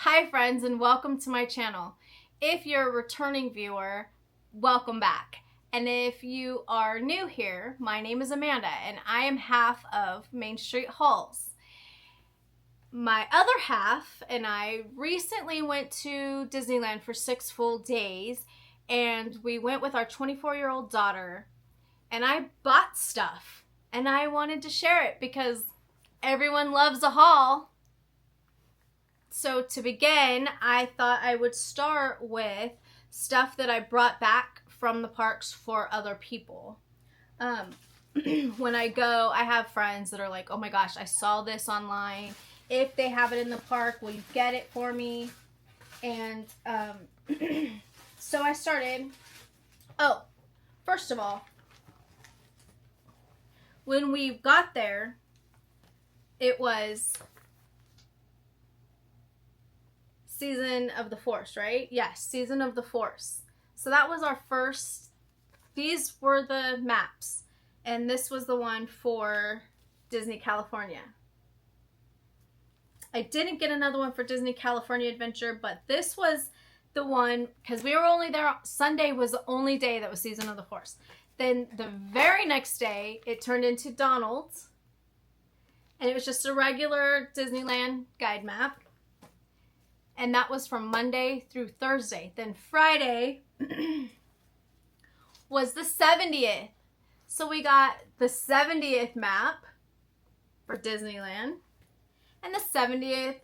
Hi friends, and welcome to my channel. If you're a returning viewer, welcome back. And if you are new here, my name is Amanda and I am half of Main Street Hauls. My other half and I recently went to Disneyland for 6 full days, and we went with our 24-year-old daughter, and I bought stuff and I wanted to share it because everyone loves a haul. So to begin, I thought I would start with stuff that I brought back from the parks for other people. When I go, I have friends that are like, oh my gosh, I saw this online. If they have it in the park, will you get it for me? And so I started. Oh, first of all, when we got there, it was Season of the Force, right? Yes, Season of the Force. So that was our first. These were the maps, and this was the one for Disney California. I didn't get another one for Disney California Adventure, but this was the one because we were only there. Sunday was the only day that was Season of the Force. Then the very next day, it turned into Donald's, and it was just a regular Disneyland guide map. And that was from Monday through Thursday. Then Friday was the 70th. So we got the 70th map for Disneyland and the 70th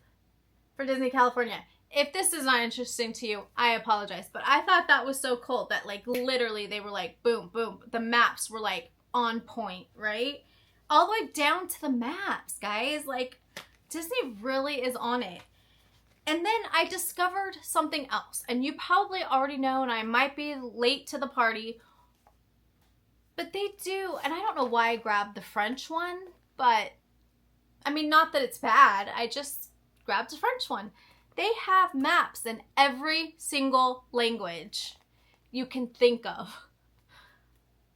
for Disney California. If this is not interesting to you, I apologize. But I thought that was so cool that like literally they were like boom, boom. The maps were like on point, right? All the way down to the maps, guys. Like Disney really is on it. And then I discovered something else, and you probably already know, and I might be late to the party, but they do, and I don't know why I grabbed the French one, but, I mean, not that it's bad, I just grabbed the French one. They have maps in every single language you can think of.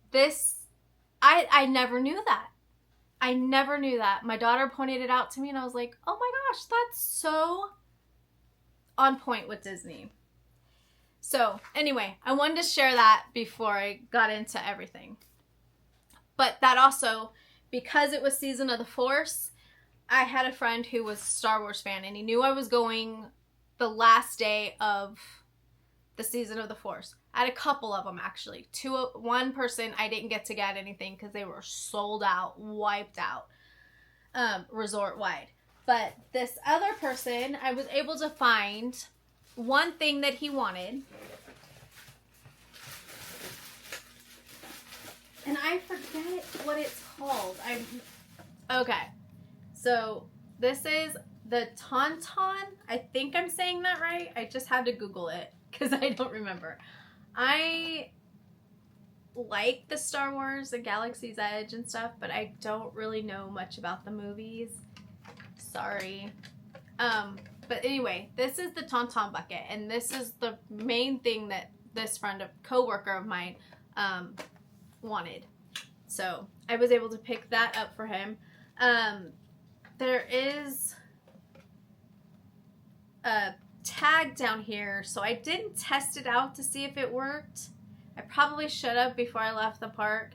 This, I never knew that. I never knew that. My daughter pointed it out to me, and I was like, oh my gosh, that's so on point with Disney. So anyway, I wanted to share that before I got into everything. But that also, because it was Season of the Force, I had a friend who was a Star Wars fan, and he knew I was going the last day of the Season of the Force. I had a couple of them actually. One person I didn't get to get anything because they were sold out, wiped out, resort wide. But this other person, I was able to find one thing that he wanted. And I forget what it's called. Okay. So this is the Tauntaun. I think I'm saying that right. I just had to Google it because I don't remember. I like the Star Wars, the Galaxy's Edge and stuff, but I don't really know much about the movies. Sorry. But anyway, this is the Tauntaun bucket, and this is the main thing that this friend, a coworker of mine, wanted. So I was able to pick that up for him. There is a tag down here, so I didn't test it out to see if it worked. I probably should have before I left the park,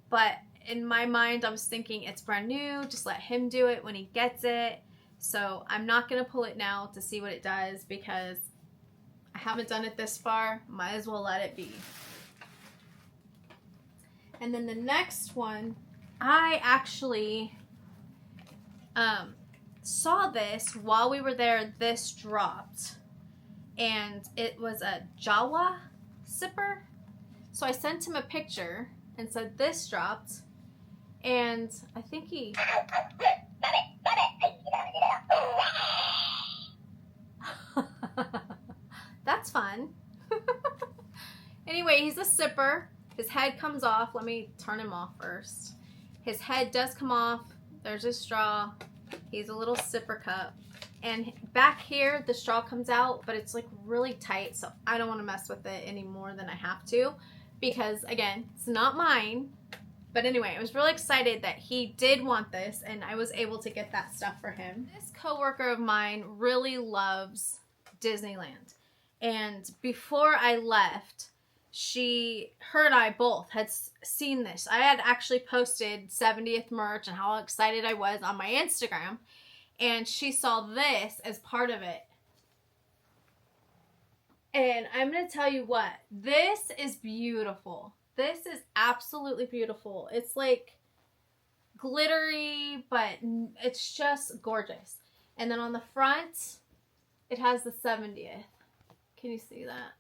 but in my mind, I was thinking it's brand new. Just let him do it when he gets it. So I'm not going to pull it now to see what it does because I haven't done it this far. Might as well let it be. And then the next one, I actually saw this while we were there. This dropped. And it was a Jawa sipper. So I sent him a picture and said this dropped. And I think he... That's fun. Anyway, he's a sipper. His head comes off. Let me turn him off first. His head does come off. There's his straw. He's a little sipper cup. And back here, the straw comes out, but it's like really tight, so I don't want to mess with it any more than I have to because, again, it's not mine. But anyway, I was really excited that he did want this, and I was able to get that stuff for him. This coworker of mine really loves Disneyland. And before I left, her and I both had seen this. I had actually posted 70th merch and how excited I was on my Instagram. And she saw this as part of it. And I'm going to tell you what, this is beautiful. This is absolutely beautiful. It's like glittery, but it's just gorgeous. And then on the front, it has the 70th. Can you see that?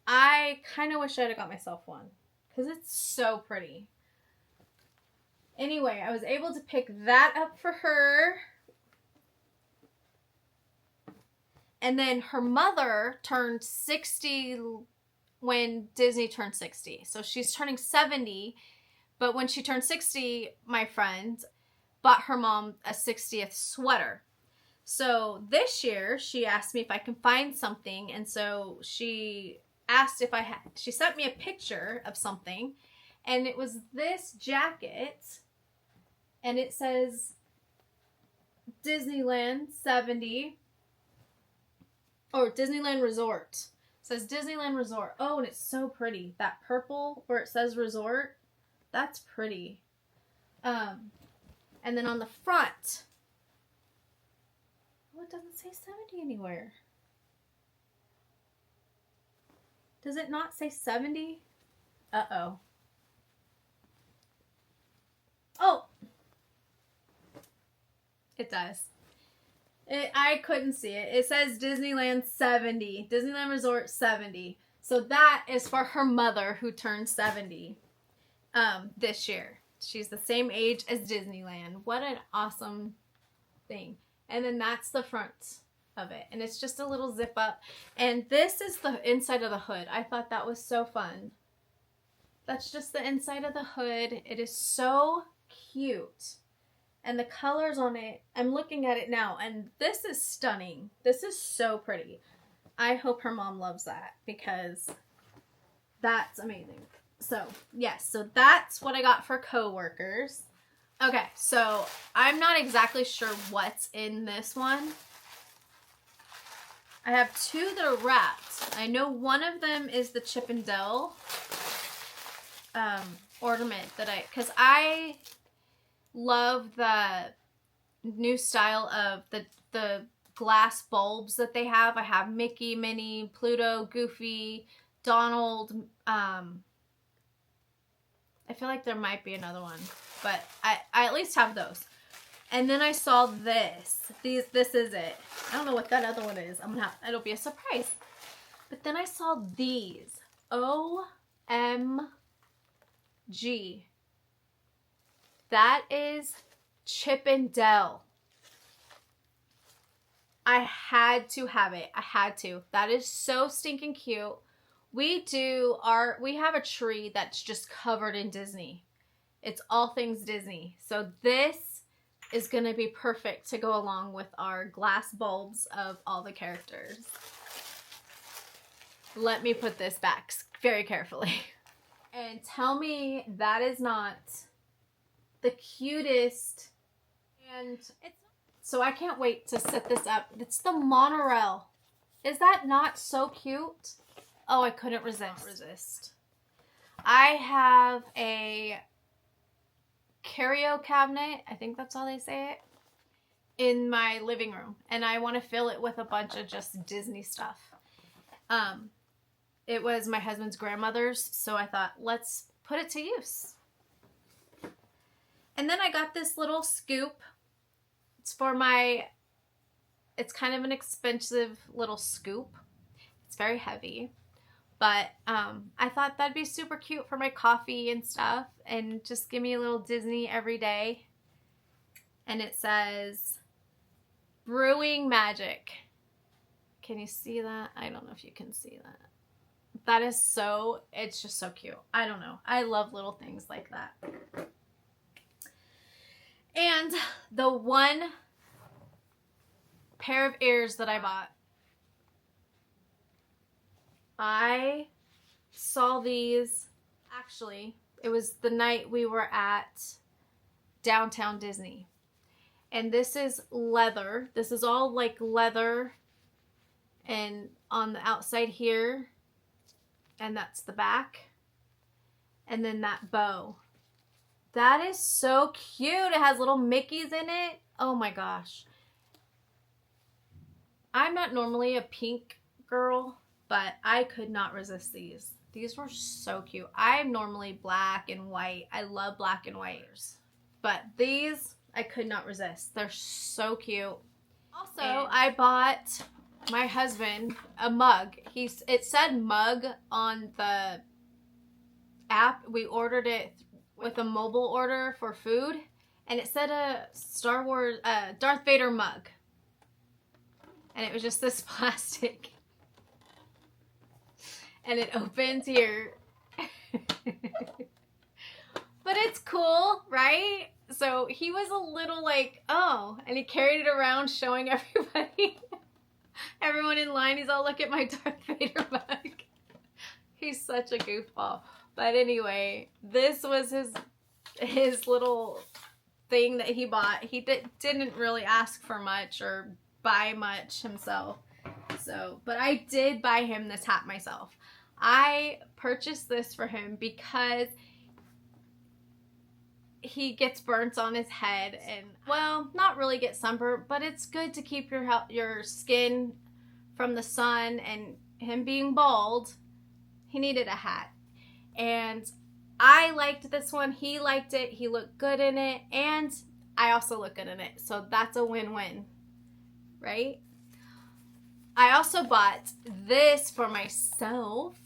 I kind of wish I'd have got myself one because it's so pretty. Anyway, I was able to pick that up for her. And then her mother turned 60 when Disney turned 60. So she's turning 70. But when she turned 60, my friend bought her mom a 60th sweater. So this year, she asked me if I can find something. And so she asked if I had, she sent me a picture of something. And it was this jacket. And it says Disneyland 70. Or Disneyland Resort. It says Disneyland Resort. Oh, and it's so pretty. That purple where it says resort. That's pretty. And then on the front. Oh, it doesn't say 70 anywhere. Does it not say 70? Uh-oh. Oh. It does. I couldn't see it. It says Disneyland 70. Disneyland Resort 70. So that is for her mother who turned 70 this year. She's the same age as Disneyland. What an awesome thing. And then that's the front of it. And it's just a little zip up. And this is the inside of the hood. I thought that was so fun. That's just the inside of the hood. It is so cute. And the colors on it, I'm looking at it now, and this is stunning. This is so pretty. I hope her mom loves that because that's amazing. So, yes, so that's what I got for coworkers. Okay, so I'm not exactly sure what's in this one. I have two that are wrapped. I know one of them is the Chip and Dale ornament that because I love the new style of the glass bulbs that they have. I have Mickey, Minnie, Pluto, Goofy, Donald. I feel like there might be another one, but I at least have those. And then I saw this. This is it. I don't know what that other one is. It'll be a surprise. But then I saw these. OMG. That is Chip and Dale. I had to have it. I had to. That is so stinking cute. We have a tree that's just covered in Disney. It's all things Disney. So this is going to be perfect to go along with our glass bulbs of all the characters. Let me put this back very carefully. And tell me that is not the cutest. And so I can't wait to set this up. It's the monorail. Is that not so cute? Oh, I couldn't resist. I have a curio cabinet, I think that's how they say it, in my living room. And I want to fill it with a bunch of just Disney stuff. It was my husband's grandmother's, so I thought, let's put it to use. And then I got this little scoop. It's kind of an expensive little scoop. It's very heavy. But I thought that'd be super cute for my coffee and stuff. And just give me a little Disney every day. And it says, Brewing Magic. Can you see that? I don't know if you can see that. That is it's just so cute. I don't know. I love little things like that. And the one pair of ears that I bought, I saw these, actually, it was the night we were at Downtown Disney. And this is leather. This is all like leather, and on the outside here, and that's the back. And then that bow. That is so cute. It has little Mickeys in it. Oh my gosh. I'm not normally a pink girl, but I could not resist these. These were so cute. I'm normally black and white. I love black and white. But these, I could not resist. They're so cute. Also, I bought my husband a mug. It said mug on the app. We ordered it with a mobile order for food, and it said a Star Wars, Darth Vader mug. And it was just this plastic. And it opens here. But it's cool, right? So he was a little like, oh, and he carried it around showing everybody. Everyone in line, he's all, look at my Darth Vader mug. He's such a goofball. But anyway, this was his little thing that he bought. He didn't really ask for much or buy much himself. So, but I did buy him this hat myself. I purchased this for him because he gets burnt on his head, and, well, not really get sunburnt, but it's good to keep your skin from the sun, and him being bald, he needed a hat. And I liked this one. He liked it. He looked good in it, and I also look good in it. So that's a win-win, right? I also bought this for myself.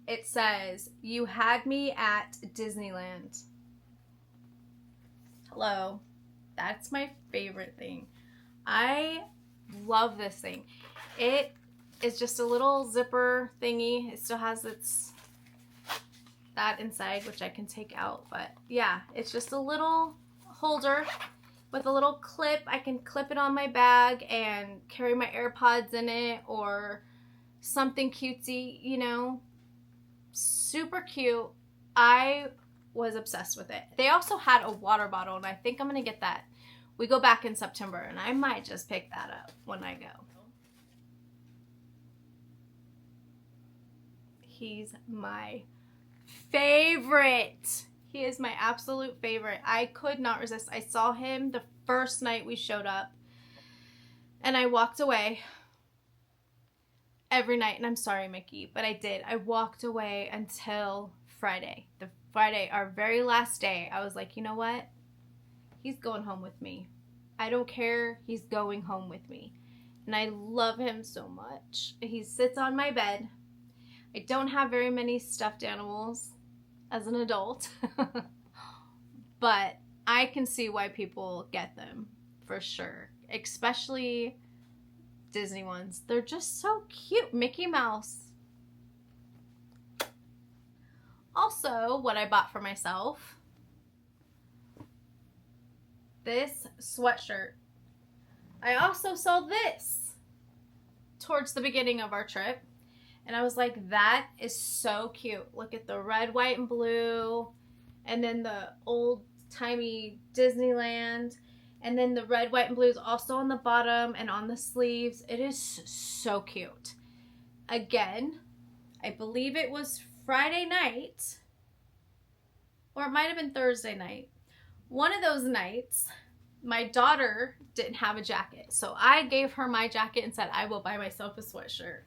It says, "You had me at Disneyland." Hello. That's my favorite thing. I love this thing. It is just a little zipper thingy. It still has that inside, which I can take out. But yeah, it's just a little holder with a little clip. I can clip it on my bag and carry my AirPods in it or something cutesy, you know. Super cute. I was obsessed with it. They also had a water bottle, and I think I'm going to get that. We go back in September, and I might just pick that up when I go. He's my favorite. He is my absolute favorite. I could not resist. I saw him the first night we showed up, and I walked away every night. And I'm sorry, Mickey, but I did. I walked away until Friday. Our very last day. I was like, you know what? He's going home with me. I don't care. He's going home with me. And I love him so much. He sits on my bed. I don't have very many stuffed animals as an adult, but I can see why people get them for sure, especially Disney ones. They're just so cute. Mickey Mouse. Also, what I bought for myself, this sweatshirt. I also saw this towards the beginning of our trip. And I was like, that is so cute. Look at the red, white, and blue. And then the old-timey Disneyland. And then the red, white, and blue is also on the bottom and on the sleeves. It is so cute. Again, I believe it was Friday night. Or it might have been Thursday night. One of those nights, my daughter didn't have a jacket. So I gave her my jacket and said, I will buy myself a sweatshirt.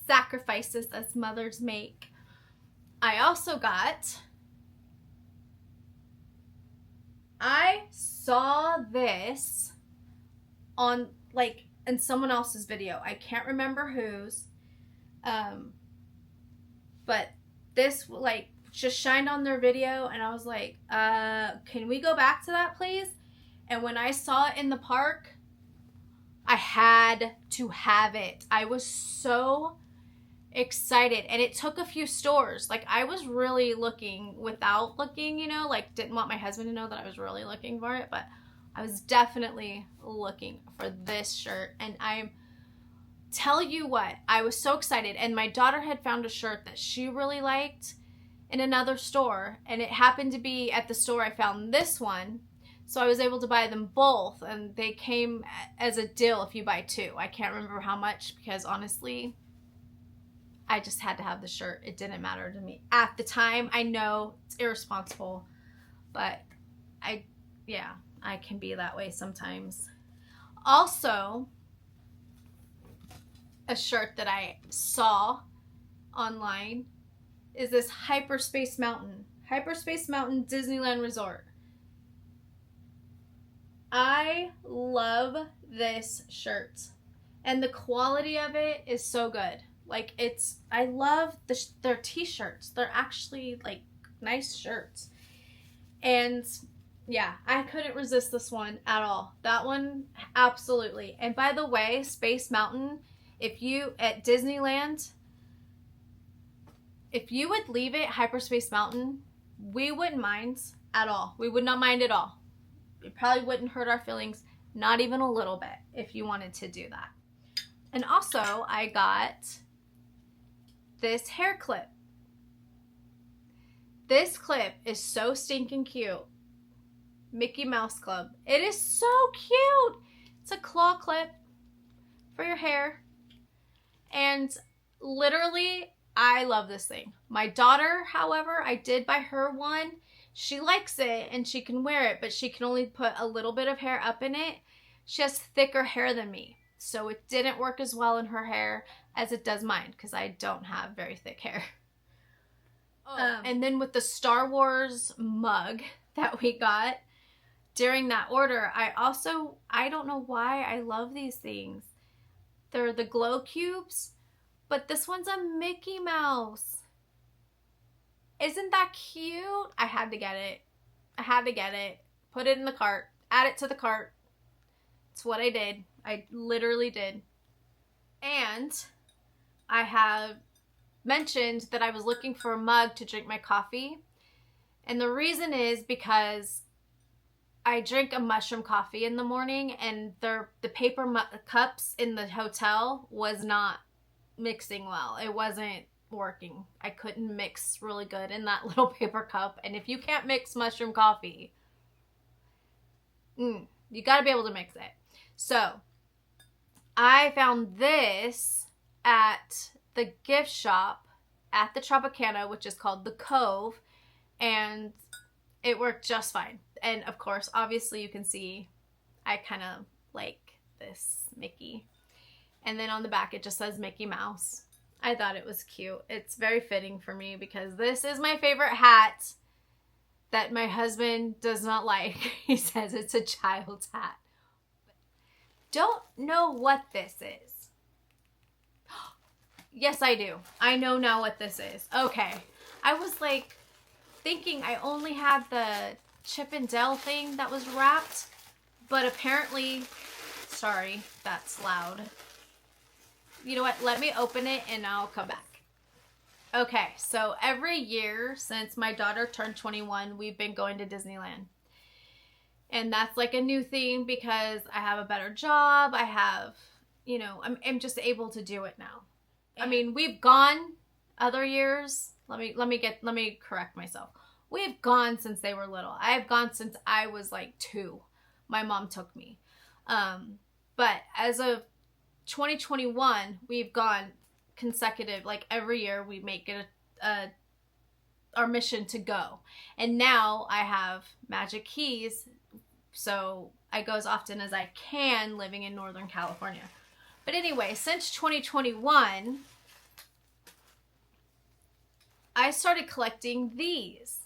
Sacrifices as mothers make. I also I saw this on in someone else's video. I can't remember whose. But this just shined on their video, and I was like, can we go back to that, please? And when I saw it in the park, I had to have it. I was so excited, and it took a few stores. I was really looking without looking, didn't want my husband to know that I was really looking for it, but I was definitely looking for this shirt. And I tell you what, I was so excited. And my daughter had found a shirt that she really liked, in another store, and it happened to be at the store I found this one. So I was able to buy them both, and they came as a deal if you buy two. I can't remember how much because honestly, I just had to have the shirt. It didn't matter to me. At the time, I know it's irresponsible, but I can be that way sometimes. Also, a shirt that I saw online is this Hyperspace Mountain Disneyland Resort. I love this shirt, and the quality of it is so good. Like, I love their t-shirts. They're actually like nice shirts. And yeah, I couldn't resist this one at all. That one, absolutely. And by the way, Space Mountain, at Disneyland, if you would leave it Hyperspace Mountain, we wouldn't mind at all. We would not mind at all. It probably wouldn't hurt our feelings, not even a little bit, if you wanted to do that. And also, I got this hair clip. This clip is so stinking cute. Mickey Mouse Club. It is so cute. It's a claw clip for your hair. And literally, I love this thing. My daughter, however, I did buy her one. She likes it and she can wear it, but she can only put a little bit of hair up in it. She has thicker hair than me, so it didn't work as well in her hair as it does mine because I don't have very thick hair. And then with the Star Wars mug that we got during that order, I don't know why I love these things. They're the glow cubes, but this one's a Mickey Mouse. Isn't that cute? I had to get it. Put it in the cart. Add it to the cart. It's what I did. I literally did. And I have mentioned that I was looking for a mug to drink my coffee. And the reason is because I drink a mushroom coffee in the morning, and the paper cups in the hotel was not mixing well. It wasn't working. I couldn't mix really good in that little paper cup. And if you can't mix mushroom coffee, you got to be able to mix it. So I found this at the gift shop at the Tropicana, which is called The Cove, and it worked just fine. And of course, obviously you can see I kind of like this Mickey. And then on the back it just says Mickey Mouse. I thought it was cute. It's very fitting for me because this is my favorite hat that my husband does not like. He says it's a child's hat. Don't know what this is. Yes, I do. I know now what this is. Okay. I was like thinking I only had the Chip and Dale thing that was wrapped, but apparently, sorry, that's loud. You know what? Let me open it and I'll come back. Okay, so every year since my daughter turned 21, we've been going to Disneyland. And that's like a new thing because I have a better job. I have, I'm just able to do it now. I mean, we've gone other years. Let me correct myself. We've gone since they were little. I have gone since I was like 2. My mom took me. But as of 2021, we've gone consecutive, like every year we make it our mission to go. And now I have Magic Keys, so I go as often as I can living in Northern California. But anyway, since 2021, I started collecting these.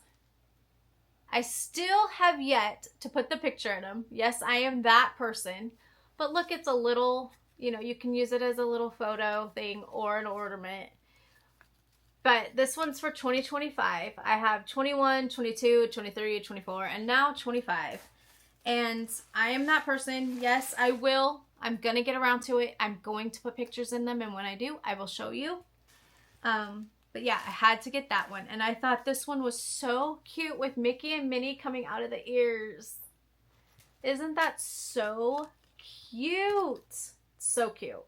I still have yet to put the picture in them. Yes, I am that person. But look, it's a little, you can use it as a little photo thing or an ornament. But this one's for 2025. I have 21, 22, 23, 24, and now 25. And I am that person. Yes, I will. I'm going to get around to it. I'm going to put pictures in them. And when I do, I will show you. But yeah, I had to get that one. And I thought this one was so cute with Mickey and Minnie coming out of the ears. Isn't that so cute? So cute.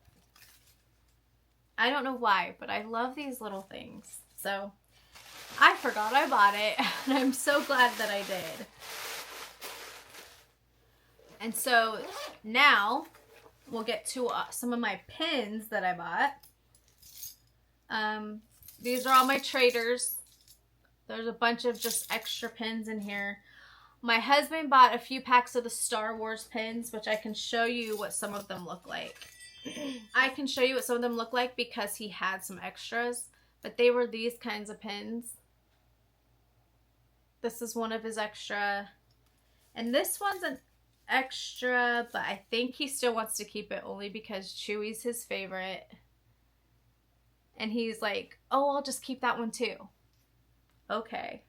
I don't know why, but I love these little things. So I forgot I bought it, and I'm so glad that I did. And so now we'll get to some of my pins that I bought. These are all my traders. There's a bunch of just extra pins in here. My husband bought a few packs of the Star Wars pins, which I can show you what some of them look like. I can show you what some of them look like because he had some extras, but they were these kinds of pins. This is one of his extra, and this one's an extra, but I think he still wants to keep it only because Chewie's his favorite. And he's like, oh, I'll just keep that one too. Okay.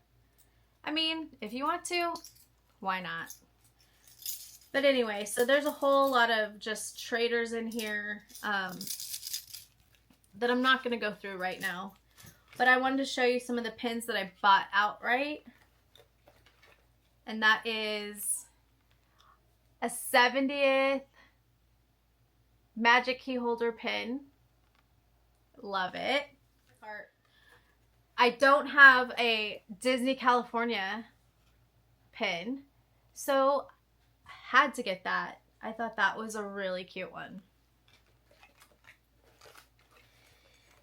I mean, if you want to, why not? But anyway, so there's a whole lot of just traders in here that I'm not going to go through right now. But I wanted to show you some of the pins that I bought outright. And that is a 70th Magic Key Holder pin. Love it. I don't have a Disney California pin, so I had to get that. I thought that was a really cute one.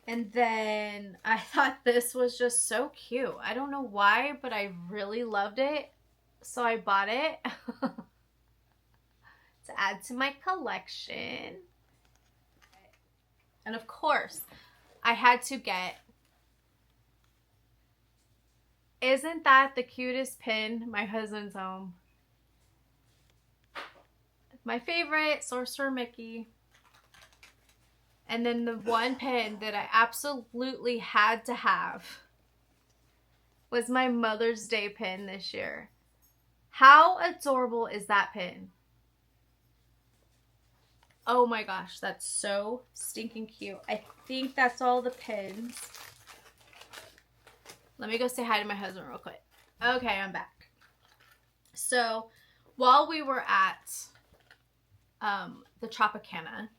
And then I thought this was just so cute. I don't know why, but I really loved it, so I bought it to add to my collection. And of course, I had to get, isn't that the cutest pin? My husband's home. My favorite, Sorcerer Mickey. And then the one pin that I absolutely had to have was my Mother's Day pin this year. How adorable is that pin? Oh my gosh, that's so stinking cute. I think that's all the pins. Let me go say hi to my husband real quick. Okay, I'm back. So, while we were at the Tropicana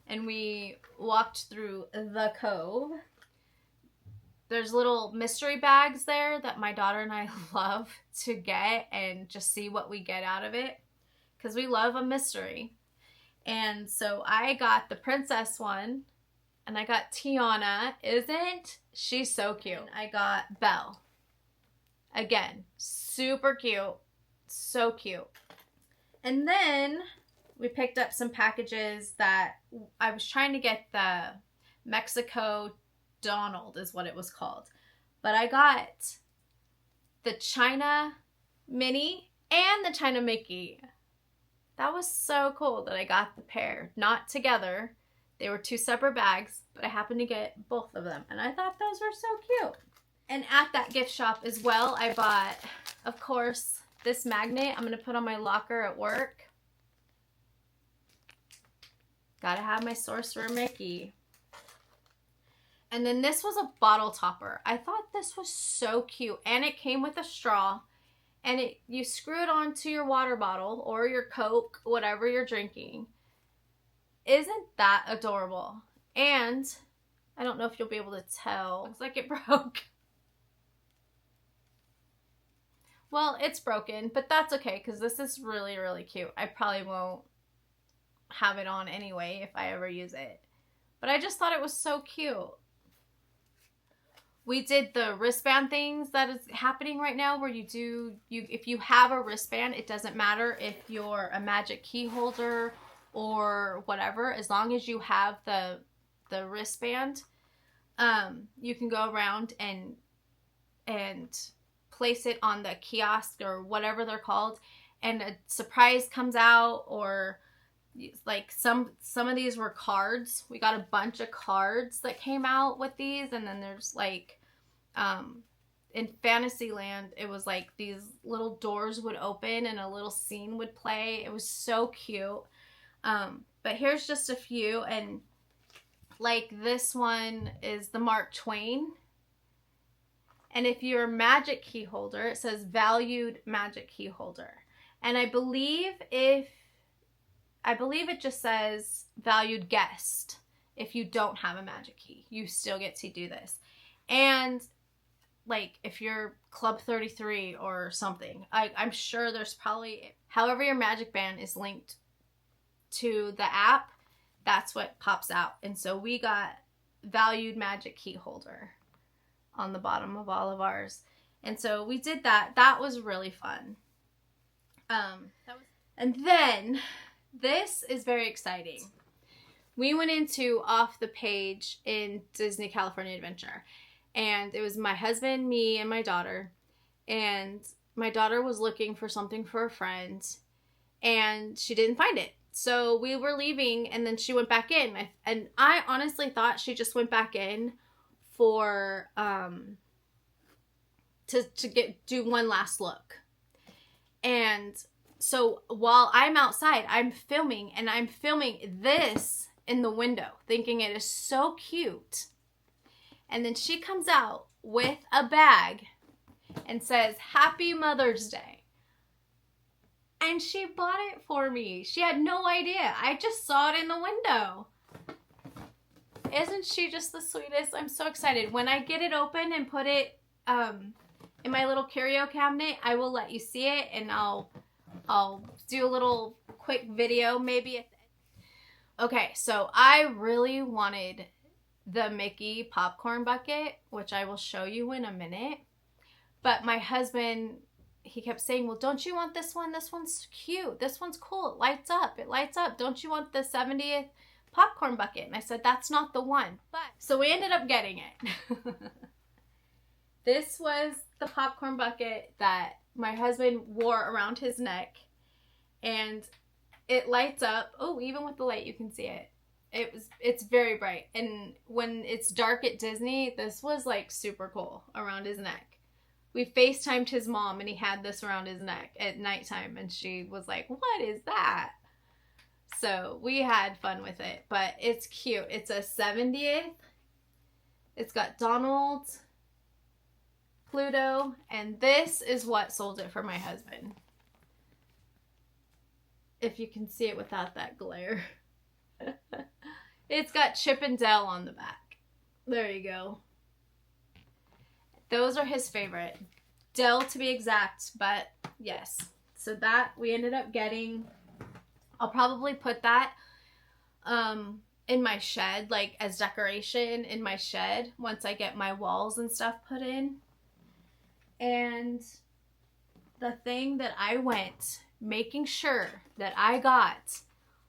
and we walked through the cove, there's little mystery bags there that my daughter and I love to get and just see what we get out of it because we love a mystery. And so I got the princess one, and I got Tiana. Isn't she so cute? I got Belle. Again, super cute. So cute. And then we picked up some packages that I was trying to get the Mexico Donald is what it was called. But I got the China Minnie and the China Mickey. That was so cool that I got the pair, not together. They were two separate bags, but I happened to get both of them. And I thought those were so cute. And at that gift shop as well, I bought, of course, this magnet I'm going to put on my locker at work. Gotta have my Sorcerer Mickey. And then this was a bottle topper. I thought this was so cute. And it came with a straw. And you screw it onto your water bottle or your Coke, whatever you're drinking. Isn't that adorable? And I don't know if you'll be able to tell. Looks like it broke. Well, it's broken, but that's okay because this is really, really cute. I probably won't have it on anyway if I ever use it. But I just thought it was so cute. We did the wristband things that is happening right now where if you have a wristband, it doesn't matter if you're a magic key holder or whatever, as long as you have the wristband, you can go around and place it on the kiosk or whatever they're called, and a surprise comes out, or like some of these were cards. We got a bunch of cards that came out with these, and then there's like in Fantasyland, it was like these little doors would open and a little scene would play. It was so cute. But here's just a few, and like this one is the Mark Twain. And if you're a magic key holder, it says valued magic key holder. And I believe it just says valued guest. If you don't have a magic key, you still get to do this. And like if you're Club 33 or something, I'm sure there's probably, however your Magic Band is linked to the app, that's what pops out. And so we got valued magic key holder on the bottom of all of ours. And so we did that. That was really fun. And then this is very exciting. We went into Off the Page in Disney California Adventure. And it was my husband, me, and my daughter. And my daughter was looking for something for a friend. And she didn't find it. So we were leaving, and then she went back in. And I honestly thought she just went back in for, to do one last look. And so while I'm outside, I'm filming, and I'm filming this in the window, thinking it is so cute. And then she comes out with a bag and says, "Happy Mother's Day." And she bought it for me. She had no idea. I just saw it in the window. Isn't she just the sweetest? I'm so excited. When I get it open and put it in my little curio cabinet, I will let you see it, and I'll do a little quick video maybe at the end. Okay, so I really wanted the Mickey popcorn bucket, which I will show you in a minute. But my husband, he kept saying, "Well, don't you want this one? This one's cute. This one's cool. It lights up. It lights up. Don't you want the 70th popcorn bucket?" And I said, "That's not the one." But so we ended up getting it. This was the popcorn bucket that my husband wore around his neck, and it lights up. Oh, even with the light, you can see it. It's very bright. And when it's dark at Disney, this was like super cool around his neck. We FaceTimed his mom, and he had this around his neck at nighttime, and she was like, "What is that?" So we had fun with it, but it's cute. It's a 70th. It's got Donald, Pluto, and this is what sold it for my husband. If you can see it without that glare. It's got Chip and Dale on the back. There you go. Those are his favorite. Dale to be exact, but yes. So that we ended up getting. I'll probably put that in my shed, like as decoration in my shed once I get my walls and stuff put in. And the thing that I went making sure that I got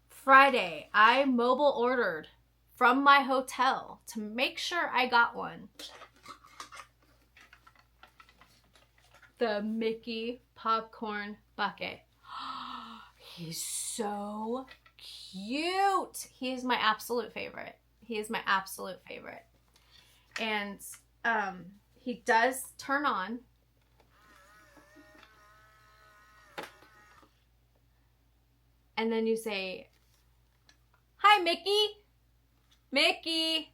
Friday, I mobile ordered from my hotel to make sure I got one. The Mickey popcorn bucket. He's so cute. He is my absolute favorite. He is my absolute favorite. And he does turn on. And then you say, "Hi, Mickey. Mickey.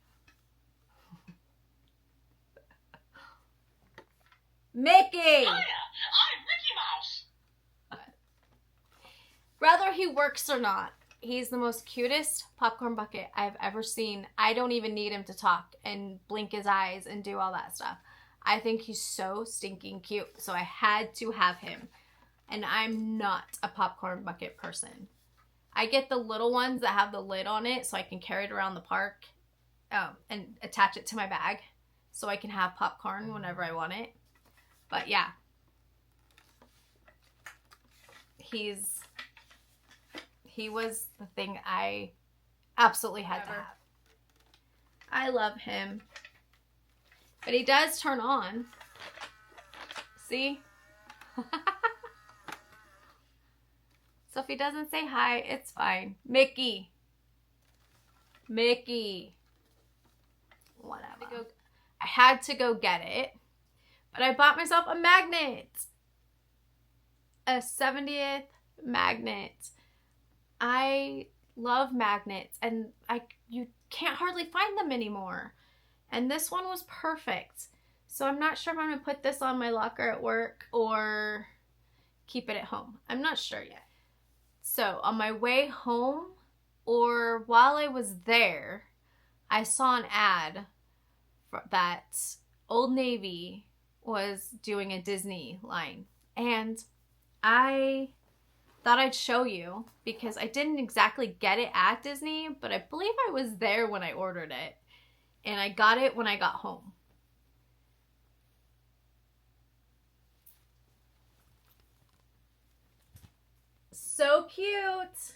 Mickey." Hiya, I'm Mickey Mouse. Whether he works or not, he's the most cutest popcorn bucket I've ever seen. I don't even need him to talk and blink his eyes and do all that stuff. I think he's so stinking cute. So I had to have him. And I'm not a popcorn bucket person. I get the little ones that have the lid on it so I can carry it around the park and attach it to my bag so I can have popcorn whenever I want it. But yeah, he was the thing I absolutely had to have. I love him. But he does turn on. See? So if he doesn't say hi, it's fine. Mickey. Mickey. Whatever. I had to go get it. But I bought myself a magnet. A 70th magnet. I love magnets, and you can't hardly find them anymore. And this one was perfect. So I'm not sure if I'm going to put this on my locker at work or keep it at home. I'm not sure yet. So on my way home or while I was there, I saw an ad for that Old Navy was doing a Disney line. And I thought I'd show you because I didn't exactly get it at Disney, but I believe I was there when I ordered it. And I got it when I got home. So cute.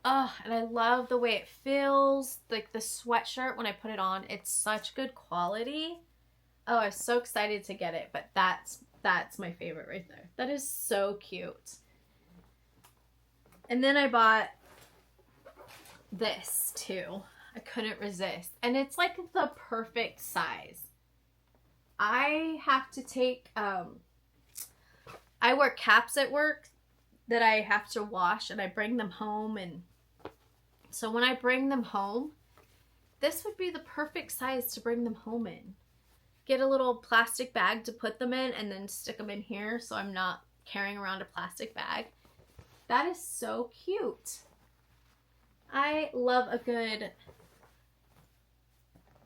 Oh, and I love the way it feels. Like the sweatshirt when I put it on, it's such good quality. Oh, I'm so excited to get it, but that's my favorite right there. That is so cute. And then I bought this too. I couldn't resist. And it's like the perfect size. I have to take, I wear caps at work that I have to wash, and I bring them home. And so when I bring them home, this would be the perfect size to bring them home in. Get a little plastic bag to put them in and then stick them in here so I'm not carrying around a plastic bag. That is so cute. I love a good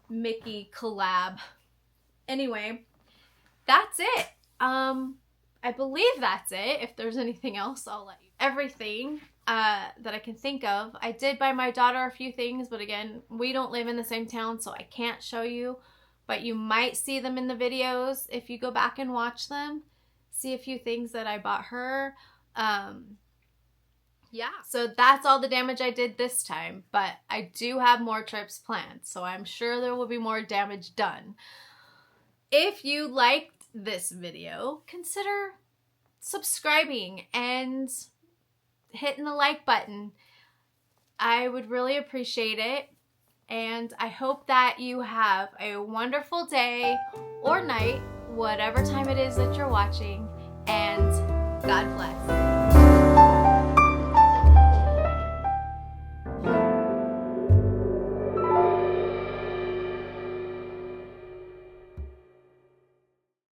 Mickey collab. Anyway, that's it. I believe that's it. If there's anything else, I'll let you. Everything that I can think of. I did buy my daughter a few things, but again, we don't live in the same town, so I can't show you. But you might see them in the videos if you go back and watch them. See a few things that I bought her. Yeah, so that's all the damage I did this time. But I do have more trips planned, so I'm sure there will be more damage done. If you liked this video, consider subscribing and hitting the like button. I would really appreciate it. And I hope that you have a wonderful day or night, whatever time it is that you're watching, and God bless.